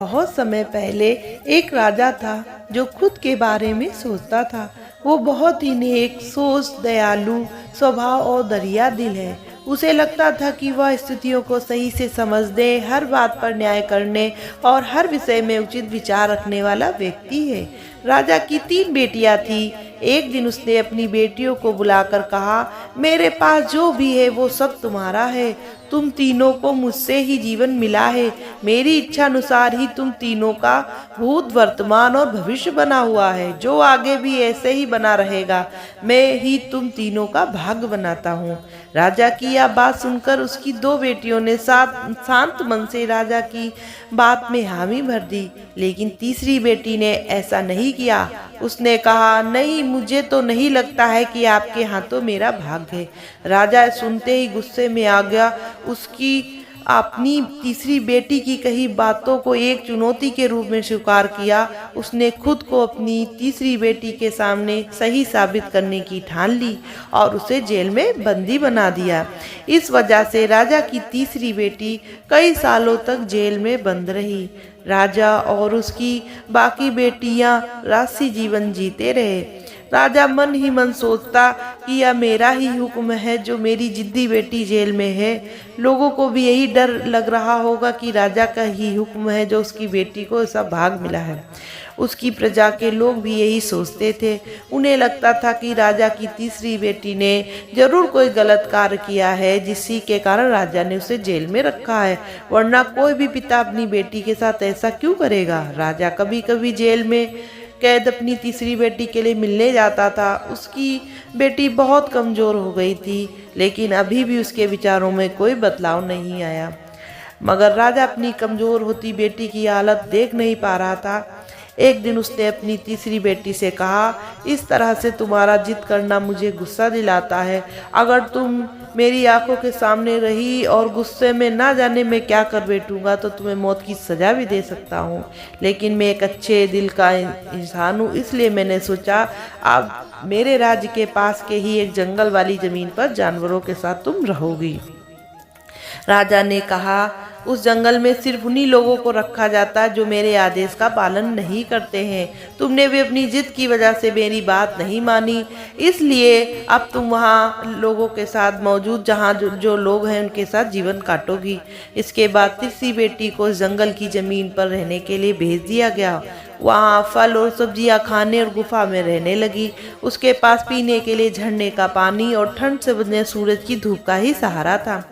बहुत समय पहले एक राजा था जो खुद के बारे में सोचता था। वो बहुत ही नेक, सोच, दयालु स्वभाव और दरिया दिल है। उसे लगता था कि वह स्थितियों को सही से समझने, हर बात पर न्याय करने और हर विषय में उचित विचार रखने वाला व्यक्ति है। राजा की 3 बेटियां थी। एक दिन उसने अपनी बेटियों को बुलाकर कहा, मेरे पास जो भी है वो सब तुम्हारा है। तुम तीनों को मुझसे ही जीवन मिला है। मेरी इच्छा अनुसार ही तुम तीनों का भूत, वर्तमान और भविष्य बना हुआ है, जो आगे भी ऐसे ही बना रहेगा। मैं ही तुम तीनों का भाग्य बनाता हूँ। राजा की यह बात सुनकर उसकी 2 बेटियों ने शांत मन से राजा की बात में हामी भर दी, लेकिन तीसरी बेटी ने ऐसा नहीं किया। उसने कहा, नहीं, मुझे तो नहीं लगता है कि आपके हाथों मेरा भाग्य है। राजा सुनते ही गुस्से में आ गया। उसकी अपनी तीसरी बेटी की कही बातों को एक चुनौती के रूप में स्वीकार किया। उसने खुद को अपनी तीसरी बेटी के सामने सही साबित करने की ठान ली और उसे जेल में बंदी बना दिया। इस वजह से राजा की तीसरी बेटी कई सालों तक जेल में बंद रही। राजा और उसकी बाकी बेटियां राजसी जीवन जीते रहे। राजा मन ही मन सोचता कि यह मेरा ही हुक्म है जो मेरी जिद्दी बेटी जेल में है। लोगों को भी यही डर लग रहा होगा कि राजा का ही हुक्म है जो उसकी बेटी को ऐसा भाग मिला है। उसकी प्रजा के लोग भी यही सोचते थे। उन्हें लगता था कि राजा की तीसरी बेटी ने जरूर कोई गलत कार्य किया है, जिसी के कारण राजा ने उसे जेल में रखा है, वरना कोई भी पिता अपनी बेटी के साथ ऐसा क्यों करेगा। राजा कभी कभी जेल में कैद अपनी तीसरी बेटी के लिए मिलने जाता था। उसकी बेटी बहुत कमज़ोर हो गई थी, लेकिन अभी भी उसके विचारों में कोई बदलाव नहीं आया। मगर राजा अपनी कमज़ोर होती बेटी की हालत देख नहीं पा रहा था। एक दिन उसने अपनी तीसरी बेटी से कहा, इस तरह से तुम्हारा जिद करना मुझे गुस्सा दिलाता है। अगर तुम मेरी आंखों के सामने रही और गुस्से में ना जाने मैं क्या कर बैठूंगा तो तुम्हें मौत की सज़ा भी दे सकता हूँ। लेकिन मैं एक अच्छे दिल का इंसान हूँ, इसलिए मैंने सोचा अब मेरे राज्य के पास के ही एक जंगल वाली ज़मीन पर जानवरों के साथ तुम रहोगी। राजा ने कहा, उस जंगल में सिर्फ उन्हीं लोगों को रखा जाता है जो मेरे आदेश का पालन नहीं करते हैं। तुमने भी अपनी जिद की वजह से मेरी बात नहीं मानी, इसलिए अब तुम वहाँ लोगों के साथ मौजूद जहाँ जो लोग हैं उनके साथ जीवन काटोगी। इसके बाद तीसरी बेटी को जंगल की ज़मीन पर रहने के लिए भेज दिया गया। वहाँ फल और सब्जियाँ खाने और गुफा में रहने लगी। उसके पास पीने के लिए झरने का पानी और ठंड से बचने सूरज की धूप का ही सहारा था।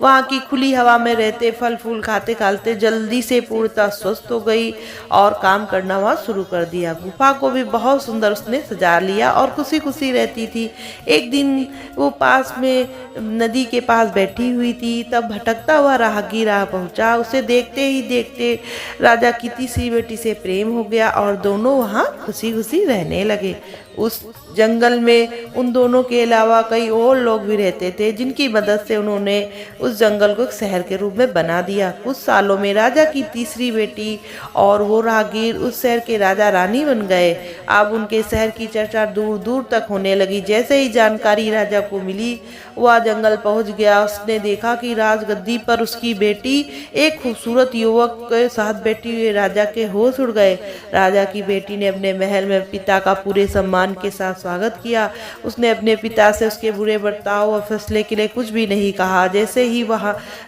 वहाँ की खुली हवा में रहते, फल फूल खाते खाते जल्दी से पूर्णतः स्वस्थ हो गई और काम करना वहाँ शुरू कर दिया। गुफा को भी बहुत सुंदर उसने सजा लिया और खुशी खुशी रहती थी। एक दिन वो पास में नदी के पास बैठी हुई थी, तब भटकता हुआ राहगीर आ पहुँचा। उसे देखते ही देखते राजा की तीसरी बेटी से प्रेम हो गया और दोनों वहाँ खुशी खुशी रहने लगे। उस जंगल में उन दोनों के अलावा कई और लोग भी रहते थे, जिनकी मदद से उन्होंने उस जंगल को एक शहर के रूप में बना दिया। कुछ सालों में राजा की तीसरी बेटी और वो राहगीर उस शहर के राजा रानी बन गए। अब उनके शहर की चर्चा दूर दूर तक होने लगी। जैसे ही जानकारी राजा को मिली, वह जंगल पहुंच गया। उसने देखा कि राजगद्दी पर उसकी बेटी एक खूबसूरत युवक के साथ बैठी हुई। राजा के होश उड़ गए। राजा की बेटी ने अपने महल में पिता का पूरे सम्मान के साथ स्वागत किया। उसने अपने पिता से उसके बुरे बर्ताव और फैसले के लिए कुछ भी नहीं कहा। जैसे ही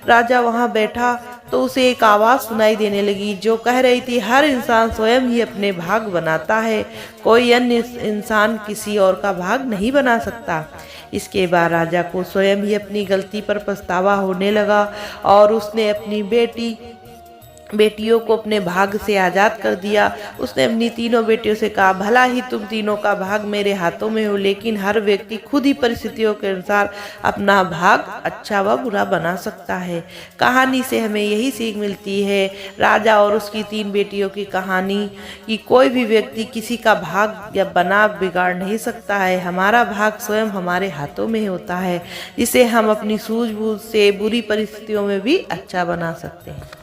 राजा वहां बैठा तो उसे एक आवाज़ सुनाई देने लगी जो कह रही थी, हर इंसान स्वयं ही अपने भाग बनाता है, कोई अन्य इंसान किसी और का भाग नहीं बना सकता। इसके बाद राजा को स्वयं ही अपनी गलती पर पछतावा होने लगा और उसने अपनी बेटियों को अपने भाग से आज़ाद कर दिया। उसने अपनी तीनों बेटियों से कहा, भला ही तुम तीनों का भाग मेरे हाथों में हो, लेकिन हर व्यक्ति खुद ही परिस्थितियों के अनुसार अपना भाग अच्छा व बुरा बना सकता है। कहानी से हमें यही सीख मिलती है, राजा और उसकी 3 बेटियों की कहानी, कि कोई भी व्यक्ति किसी का भाग या बना बिगाड़ नहीं सकता है। हमारा भाग स्वयं हमारे हाथों में होता है, जिसे हम अपनी सूझबूझ से बुरी परिस्थितियों में भी अच्छा बना सकते हैं।